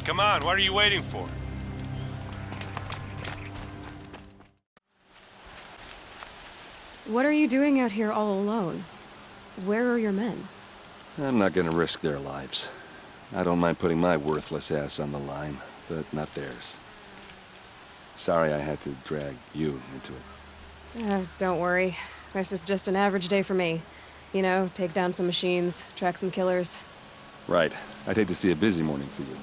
Come on, what are you waiting for? What are you doing out here all alone? Where are your men? I'm not gonna risk their lives. I don't mind putting my worthless ass on the line, but not theirs. Sorry I had to drag you into it. Don't worry. This is just an average day for me. You know, take down some machines, track some killers. Right. I'd hate to see a busy morning for you.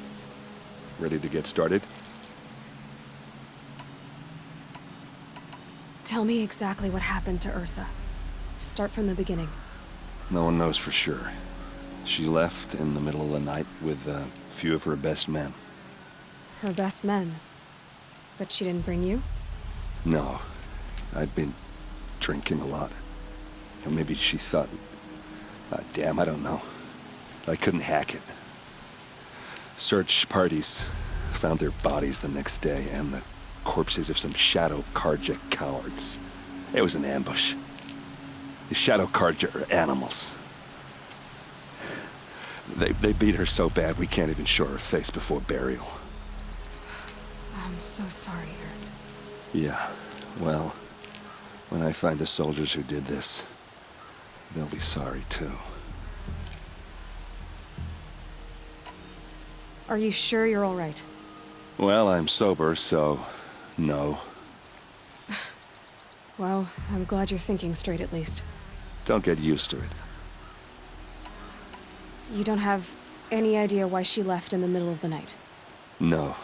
Ready to get started? Tell me exactly what happened to Ursa. Start from the beginning. No one knows for sure. She left in the middle of the night with a few of her best men. Her best men. But she didn't bring you? No. I'd been drinking a lot. Or maybe she thought... damn, I don't know. I couldn't hack it. Search parties found their bodies the next day, and the corpses of some Shadow Carja cowards. It was an ambush. The Shadow Carja are animals. They beat her so bad we can't even show her face before burial. I'm so sorry, Ert. Yeah, well, when I find the soldiers who did this, they'll be sorry too. Are you sure you're all right? Well, I'm sober, so... no. Well, I'm glad you're thinking straight at least. Don't get used to it. You don't have any idea why she left in the middle of the night? No.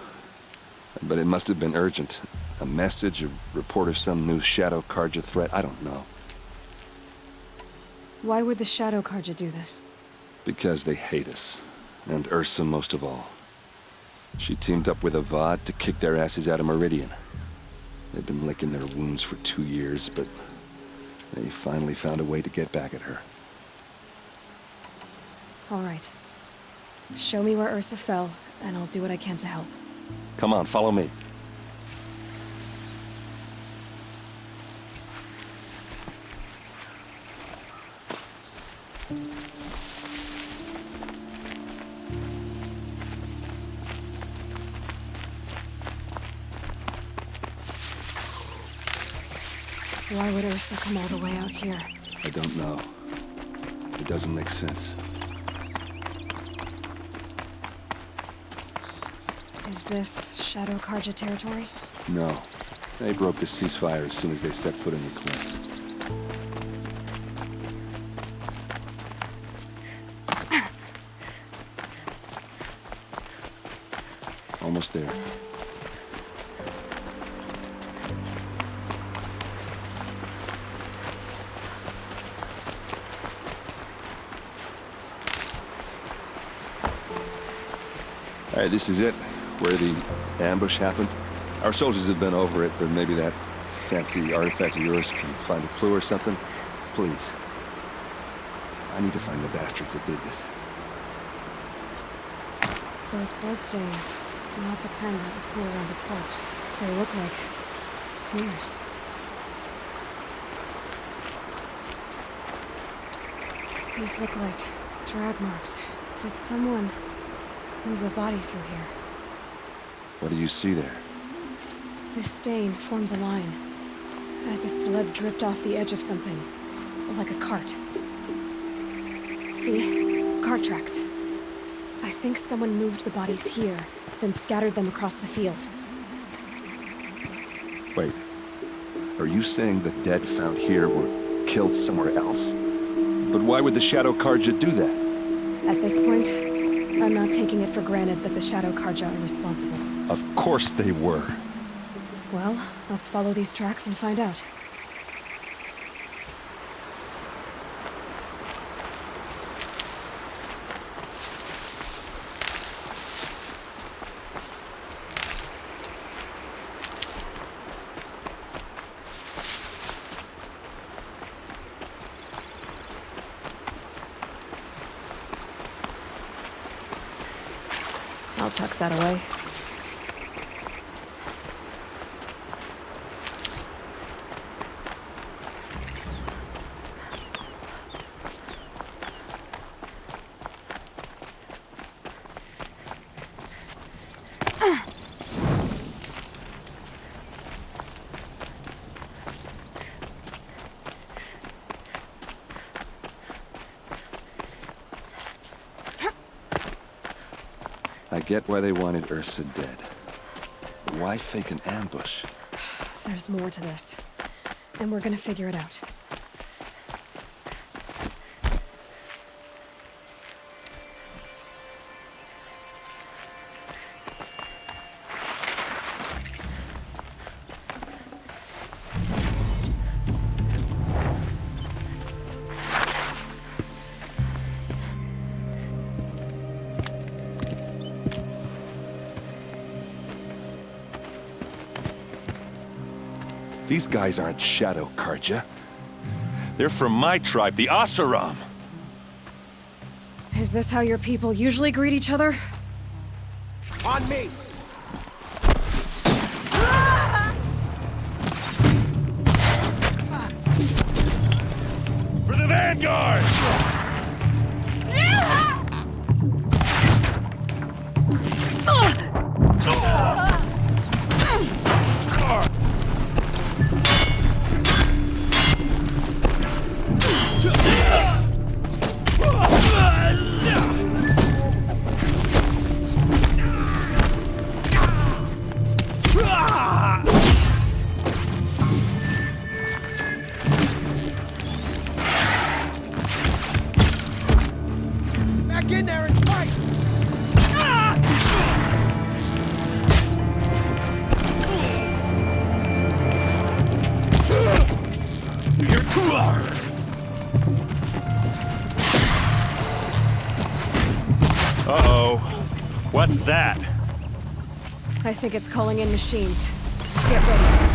But it must have been urgent. A message, a report of some new Shadow Carja threat, I don't know. Why would the Shadow Carja do this? Because they hate us. And Ursa most of all. She teamed up with Avad to kick their asses out of Meridian. They've been licking their wounds for 2 years, but they finally found a way to get back at her. All right. Show me where Ursa fell, and I'll do what I can to help. Come on, follow me. Why would Ursa come all the way out here? I don't know. It doesn't make sense. Is this Shadow Carja territory? No. They broke the ceasefire as soon as they set foot in the cliff. Almost there. All right, this is it, where the ambush happened. Our soldiers have been over it, but maybe that fancy artifact of yours can find a clue or something. Please. I need to find the bastards that did this. Those bloodstains, not the kind that would pool around a corpse. They look like smears. These look like drag marks. Did someone move a body through here? What do you see there? This stain forms a line, as if blood dripped off the edge of something, like a cart. See? Cart tracks. I think someone moved the bodies here, then scattered them across the field. Wait. Are you saying the dead found here were killed somewhere else? But why would the Shadow Carja do that? At this point, I'm not taking it for granted that the Shadow Carja are responsible. Of course they were. Well, let's follow these tracks and find out. I'll tuck that away. I get why they wanted Ursa dead. But why fake an ambush? There's more to this. And we're gonna figure it out. These guys aren't Shadow Karja. They're from my tribe, the Oseram. Is this how your people usually greet each other? On me! For the Vanguard! Back in there and fight! Here you are! Uh-oh. What's that? I think it's calling in machines. Get ready.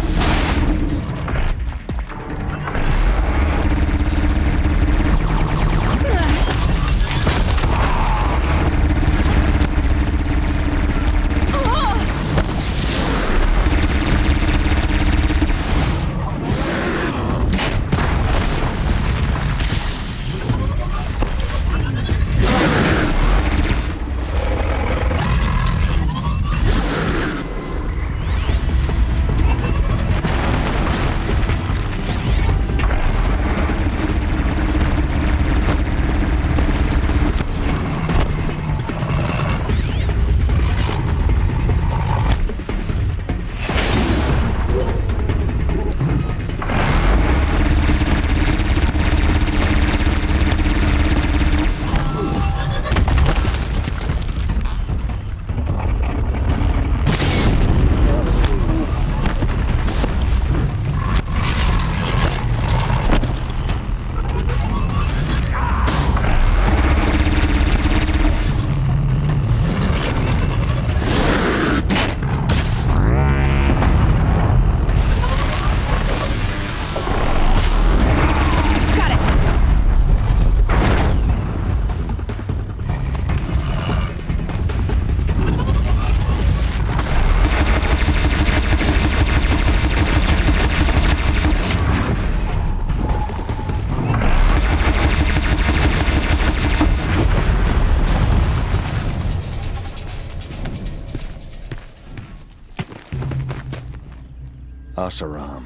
Oseram,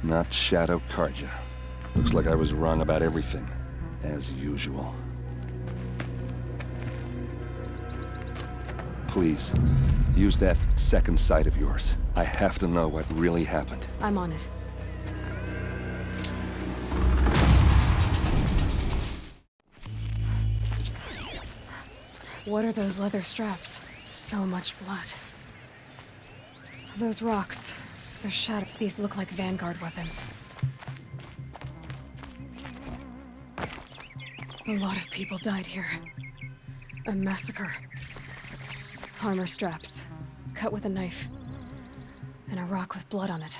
not Shadow Karja. Looks like I was wrong about everything, as usual. Please, use that second sight of yours. I have to know what really happened. I'm on it. What are those leather straps? So much blood. Those rocks. They're shattered. These look like Vanguard weapons. A lot of people died here. A massacre. Armor straps. Cut with a knife. And a rock with blood on it.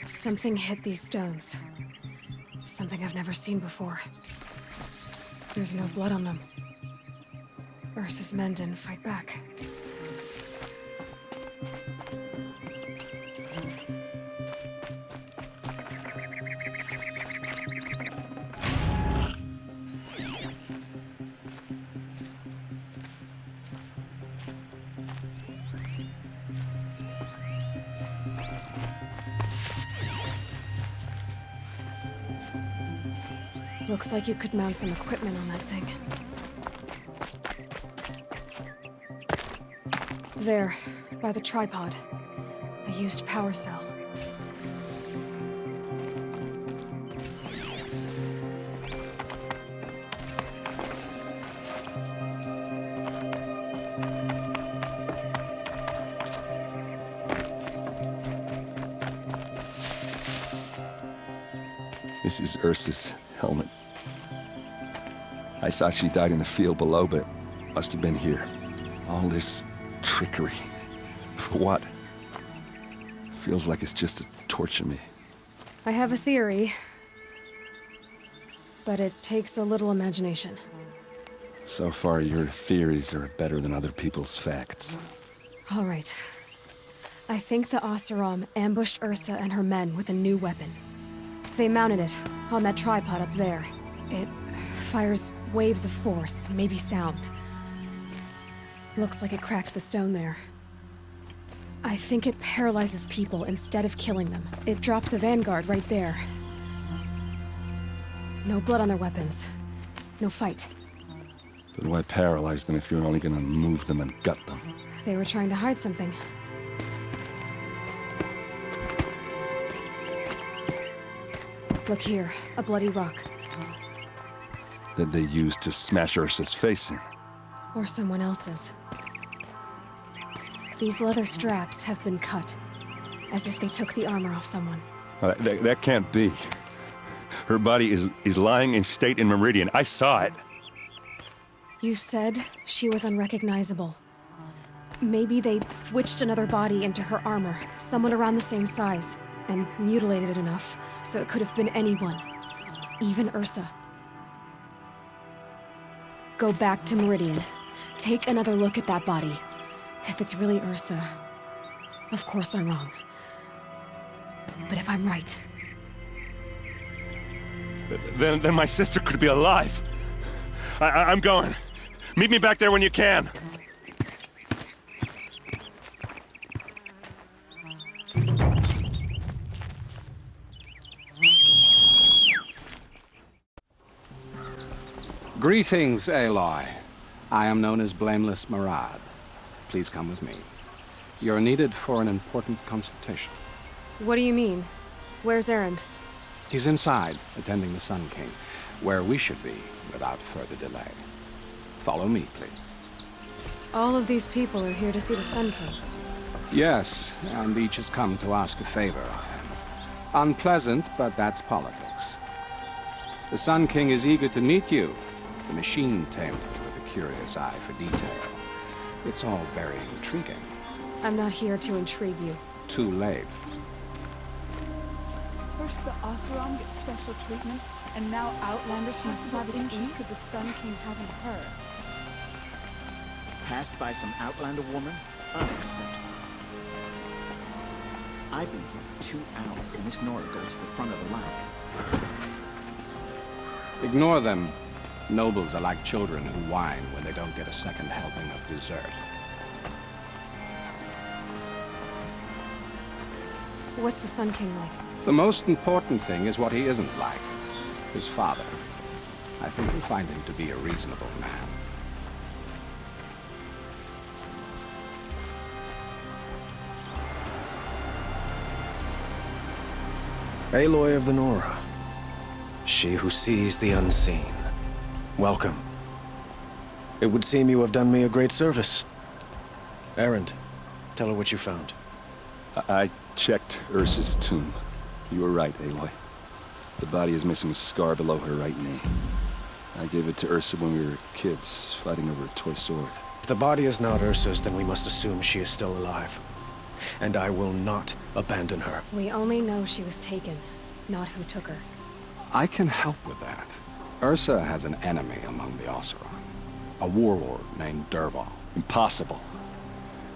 Something hit these stones. Something I've never seen before. There's no blood on them. Ursa's men didn't fight back. Looks like you could mount some equipment on that thing. There, by the tripod. A used power cell. This is Ursa's helmet. I thought she died in the field below, but must have been here. All this trickery. For what? Feels like it's just to torture me. I have a theory. But it takes a little imagination. So far, your theories are better than other people's facts. All right. I think the Oseram ambushed Ursa and her men with a new weapon. They mounted it on that tripod up there. It fires waves of force, maybe sound. Looks like it cracked the stone there. I think it paralyzes people instead of killing them. It dropped the Vanguard right there. No blood on their weapons. No fight. But why paralyze them if you're only gonna move them and gut them? They were trying to hide something. Look here, a bloody rock. That they used to smash Ursa's face in. Or someone else's. These leather straps have been cut, as if they took the armor off someone. That can't be. Her body is lying in state in Meridian. I saw it. You said she was unrecognizable. Maybe they switched another body into her armor, someone around the same size, and mutilated it enough so it could have been anyone. Even Ursa. Go back to Meridian. Take another look at that body. If it's really Ursa, of course I'm wrong. But if I'm right... Then my sister could be alive. I'm going. Meet me back there when you can. Greetings, Aloy. I am known as Blameless Marad. Please come with me. You're needed for an important consultation. What do you mean? Where's Erend? He's inside, attending the Sun King, where we should be without further delay. Follow me, please. All of these people are here to see the Sun King. Yes, and each has come to ask a favor of him. Unpleasant, but that's politics. The Sun King is eager to meet you, the machine tamer with a curious eye for detail. It's all very intriguing. I'm not here to intrigue you. Too late. First the Oseram get special treatment, and now Outlanders from the Savage East could the Sun King haven't heard. Passed by some Outlander woman? Unacceptable. I've been here for 2 hours, and this Nora goes to the front of the line. Ignore them. Nobles are like children who whine when they don't get a second helping of dessert. What's the Sun King like? The most important thing is what he isn't like. His father. I think you'll find him to be a reasonable man. Aloy of the Nora. She who sees the unseen. Welcome. It would seem you have done me a great service. Erend, tell her what you found. I checked Ursa's tomb. You were right, Aloy. The body is missing a scar below her right knee. I gave it to Ursa when we were kids, fighting over a toy sword. If the body is not Ursa's, then we must assume she is still alive. And I will not abandon her. We only know she was taken, not who took her. I can help with that. Ursa has an enemy among the Oseram. A warlord named Dervahl. Impossible.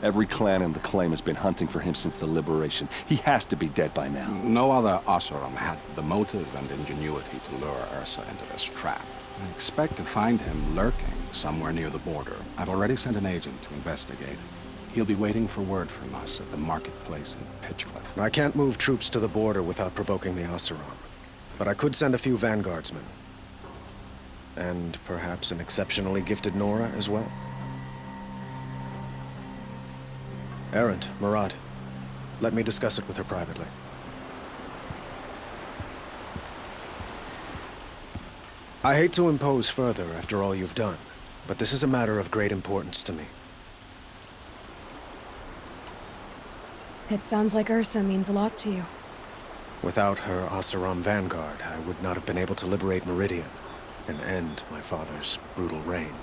Every clan in the Claim has been hunting for him since the Liberation. He has to be dead by now. No other Oseram had the motive and ingenuity to lure Ursa into this trap. I expect to find him lurking somewhere near the border. I've already sent an agent to investigate. He'll be waiting for word from us at the marketplace in Pitchcliff. I can't move troops to the border without provoking the Oseram. But I could send a few vanguardsmen. And perhaps an exceptionally gifted Nora as well. Erend, Murad, let me discuss it with her privately. I hate to impose further after all you've done, but this is a matter of great importance to me. It sounds like Ursa means a lot to you. Without her Oseram vanguard, I would not have been able to liberate Meridian and end my father's brutal reign.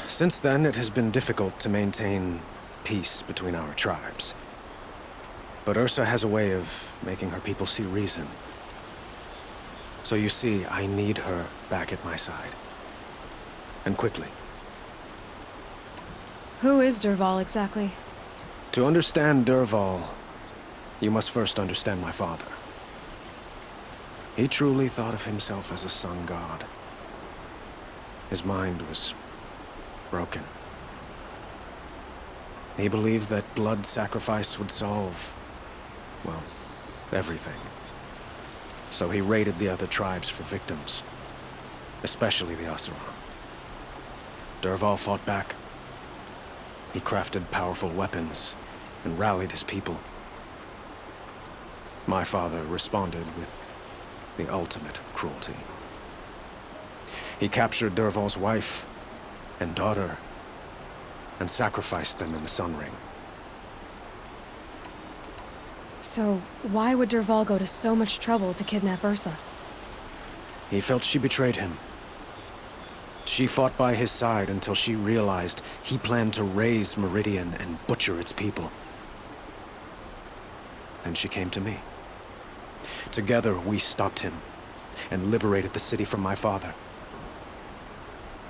Since then, it has been difficult to maintain peace between our tribes. But Ursa has a way of making her people see reason. So you see, I need her back at my side. And quickly. Who is Dervahl exactly? To understand Dervahl, you must first understand my father. He truly thought of himself as a sun god. His mind was broken. He believed that blood sacrifice would solve, well, everything. So he raided the other tribes for victims, especially the Oseram. Dervahl fought back. He crafted powerful weapons and rallied his people. My father responded with the ultimate cruelty. He captured Dervahl's wife and daughter and sacrificed them in the Sun Ring. So, why would Dervahl go to so much trouble to kidnap Ursa? He felt she betrayed him. She fought by his side until she realized he planned to raise Meridian and butcher its people. Then she came to me. Together, we stopped him and liberated the city from my father.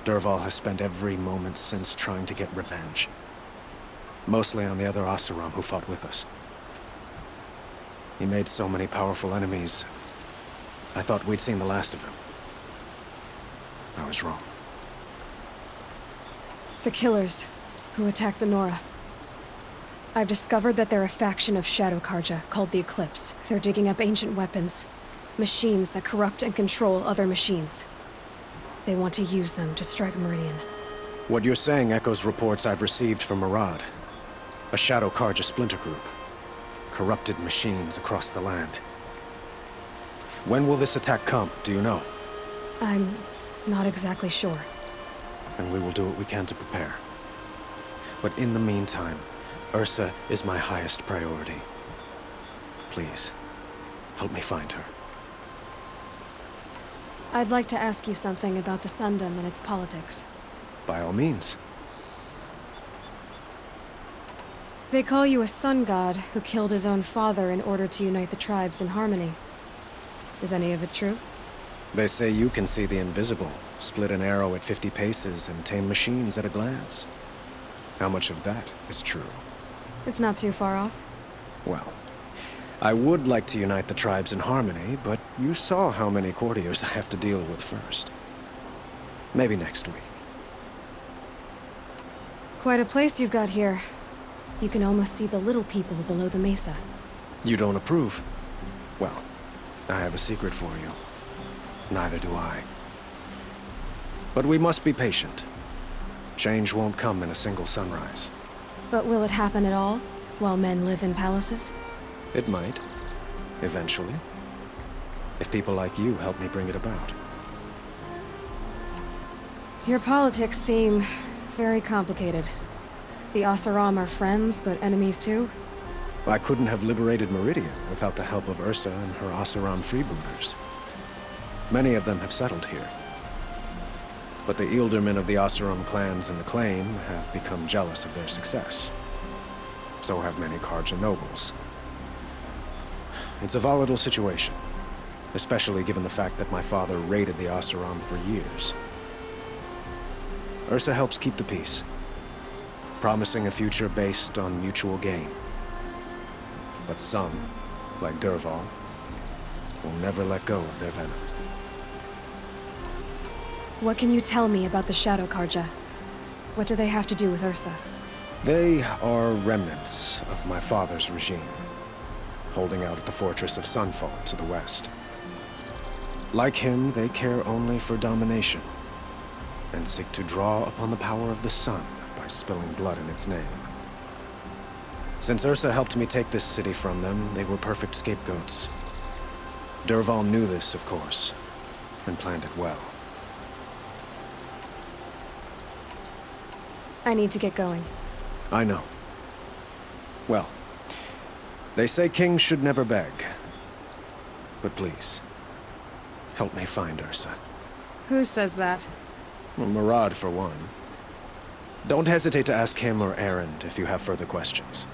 Dervahl has spent every moment since trying to get revenge. Mostly on the other Oseram who fought with us. He made so many powerful enemies. I thought we'd seen the last of him. I was wrong. The Killers, who attacked the Nora. I've discovered that they're a faction of Shadow Karja, called the Eclipse. They're digging up ancient weapons. Machines that corrupt and control other machines. They want to use them to strike Meridian. What you're saying echoes reports I've received from Murad. A Shadow Karja splinter group. Corrupted machines across the land. When will this attack come, do you know? I'm not exactly sure. Then we will do what we can to prepare. But in the meantime, Ursa is my highest priority. Please, help me find her. I'd like to ask you something about the Sundom and its politics. By all means. They call you a sun god who killed his own father in order to unite the tribes in harmony. Is any of it true? They say you can see the invisible, split an arrow at 50 paces, and tame machines at a glance. How much of that is true? It's not too far off. Well, I would like to unite the tribes in harmony, but you saw how many courtiers I have to deal with first. Maybe next week. Quite a place you've got here. You can almost see the little people below the mesa. You don't approve? Well, I have a secret for you. Neither do I. But we must be patient. Change won't come in a single sunrise. But will it happen at all, while men live in palaces? It might. Eventually. If people like you help me bring it about. Your politics seem very complicated. The Oseram are friends, but enemies too? I couldn't have liberated Meridian without the help of Ursa and her Oseram freebooters. Many of them have settled here. But the Ealdormen of the Oseram clans in the Claim have become jealous of their success. So have many Karja nobles. It's a volatile situation, especially given the fact that my father raided the Oseram for years. Ursa helps keep the peace, promising a future based on mutual gain. But some, like Dervahl, will never let go of their venom. What can you tell me about the Shadow Karja? What do they have to do with Ursa? They are remnants of my father's regime, holding out at the fortress of Sunfall to the west. Like him, they care only for domination, and seek to draw upon the power of the sun by spilling blood in its name. Since Ursa helped me take this city from them, they were perfect scapegoats. Dervahl knew this, of course, and planned it well. I need to get going. I know. Well, they say kings should never beg. But please, help me find Ursa. Who says that? Well, Murad, for one. Don't hesitate to ask him or Erend if you have further questions.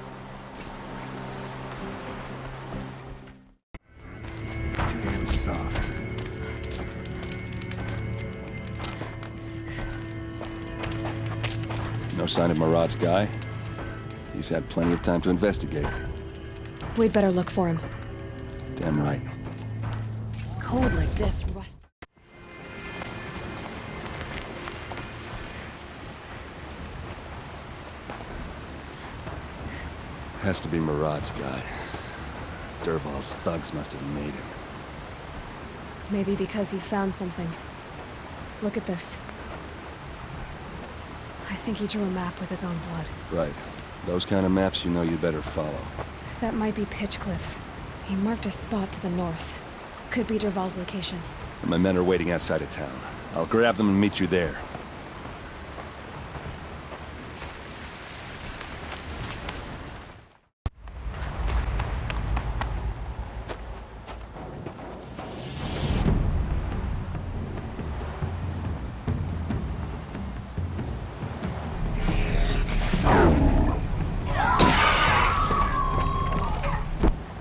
Too damn soft. No sign of Murad's guy. He's had plenty of time to investigate. We'd better look for him. Damn right. Cold like this, rust. Has to be Murad's guy. Dervahl's thugs must have made him. Maybe because he found something. Look at this. I think he drew a map with his own blood. Right. Those kind of maps you know you better follow. That might be Pitchcliff. He marked a spot to the north. Could be Dervahl's location. And my men are waiting outside of town. I'll grab them and meet you there.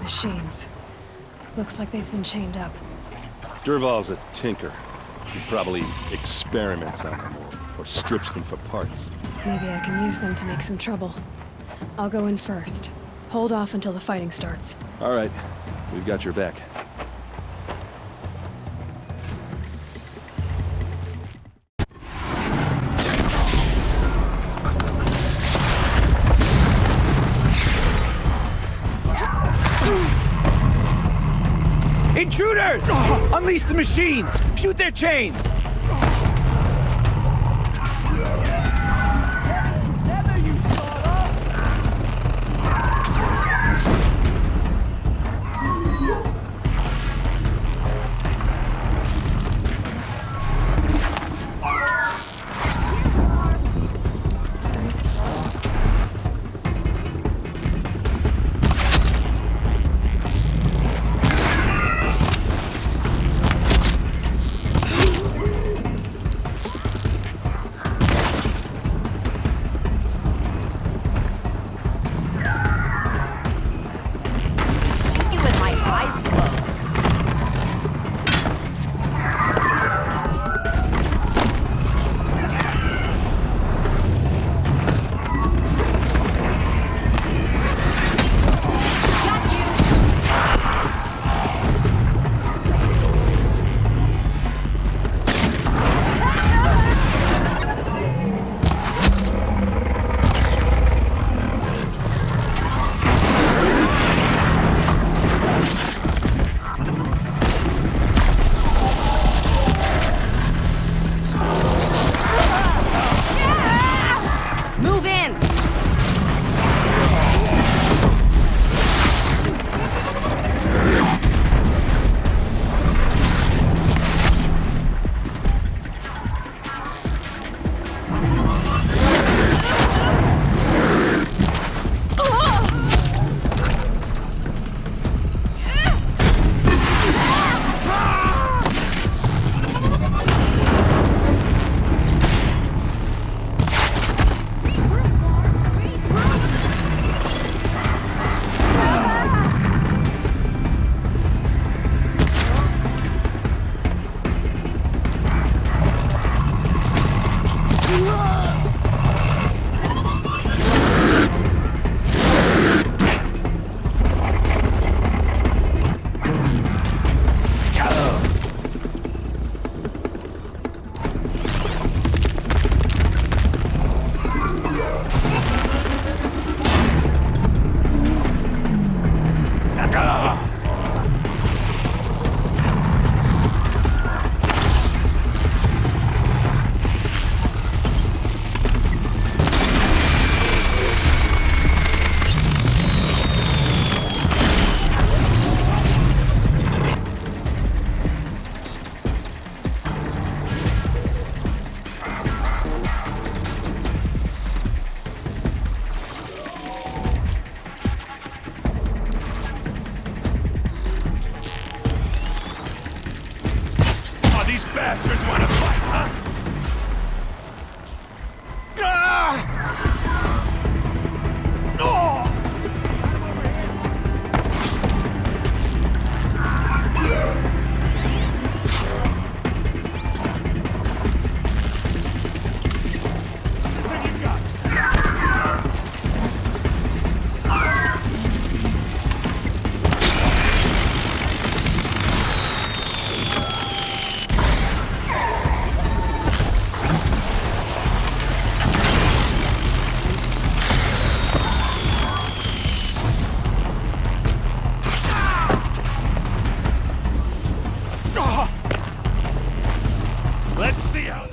Machines. Looks like they've been chained up. Dervahl's a tinker. He probably experiments on them or strips them for parts. Maybe I can use them to make some trouble. I'll go in first. Hold off until the fighting starts. All right. We've got your back. Intruders! Unleash the machines! Shoot their chains! These bastards want to fight, huh? Ah! Oh! Let's see how.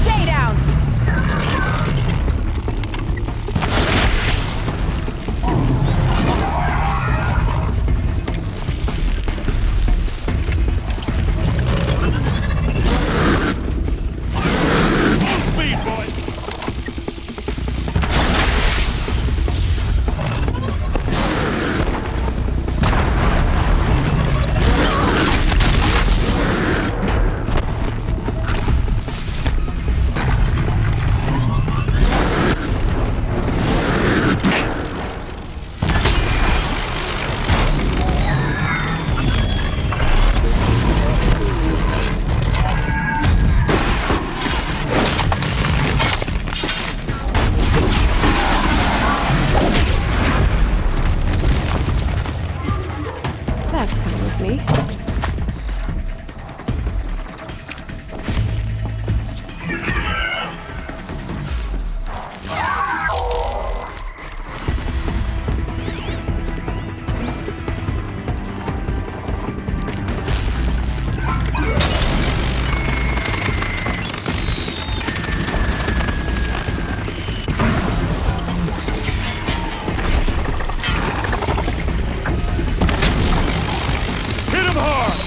Stay down! Speed, boys! That's fine with me. Hit him hard!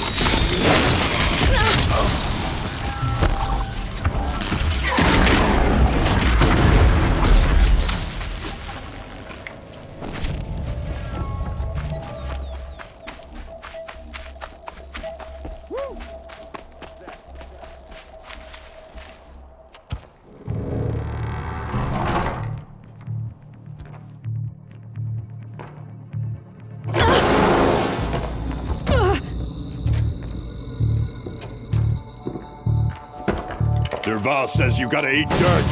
Derval says you gotta eat dirt.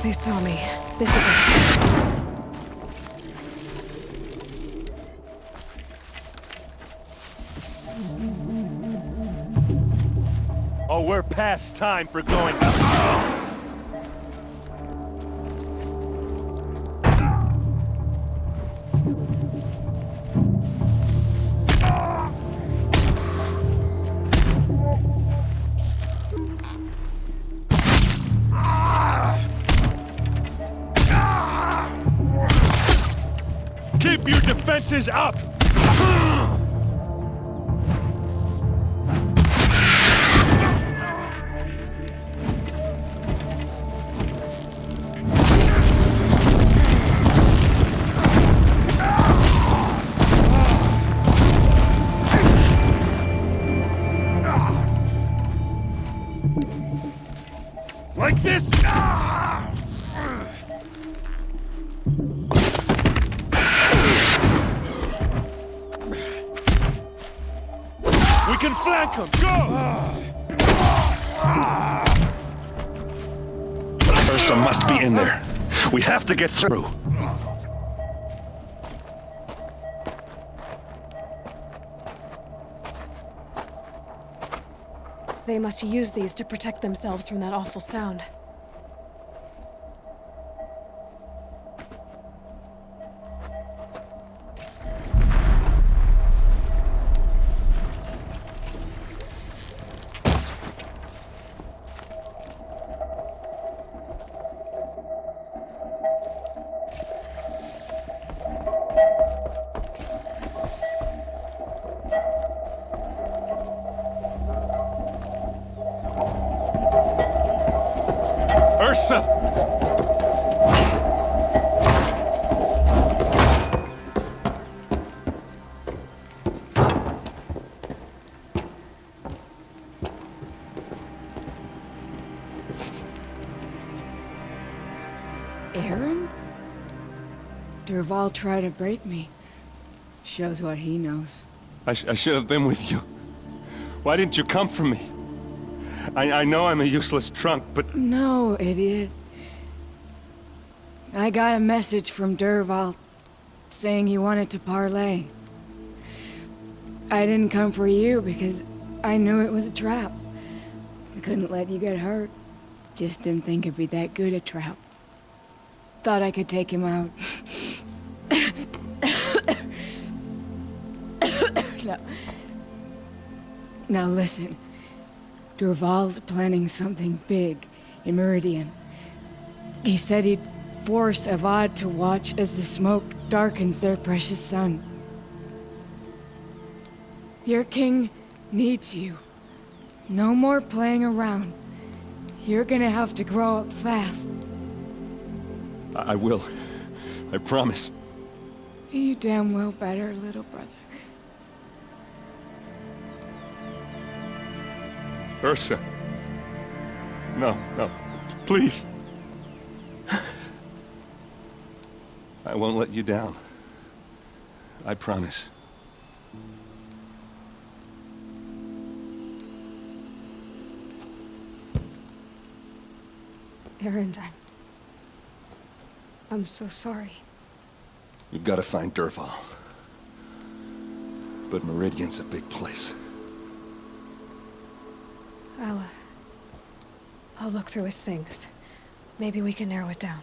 They saw me. This is it. Oh, we're past time for going. Keep your defenses up! Like this? We can flank them! Go! Ursa must be in there. We have to get through. They must use these to protect themselves from that awful sound. Ursa! Aaron? Dervahl tried to break me. Shows what he knows. I should have been with you. Why didn't you come for me? I know I'm a useless trunk, but... No, idiot. I got a message from Dervahl saying he wanted to parlay. I didn't come for you because I knew it was a trap. I couldn't let you get hurt. Just didn't think it'd be that good a trap. Thought I could take him out. Now listen. Dervahl's planning something big in Meridian. He said he'd force Avad to watch as the smoke darkens their precious sun. Your king needs you. No more playing around. You're gonna have to grow up fast. I will. I promise. You damn well better, little brother. Ursa. No, no. Please. I won't let you down. I promise. Aaron, I'm so sorry. You've got to find Dervahl. But Meridian's a big place. I'll look through his things. Maybe we can narrow it down.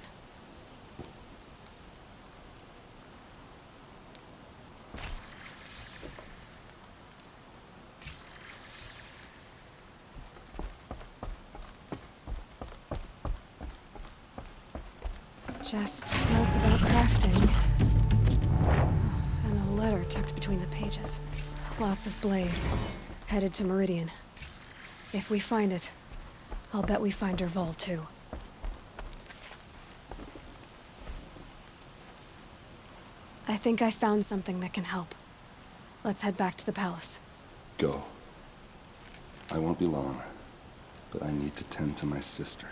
Just notes about crafting. And a letter tucked between the pages. Lots of blaze. Headed to Meridian. If we find it, I'll bet we find Dervahl too. I think I found something that can help. Let's head back to the palace. Go. I won't be long, but I need to tend to my sister.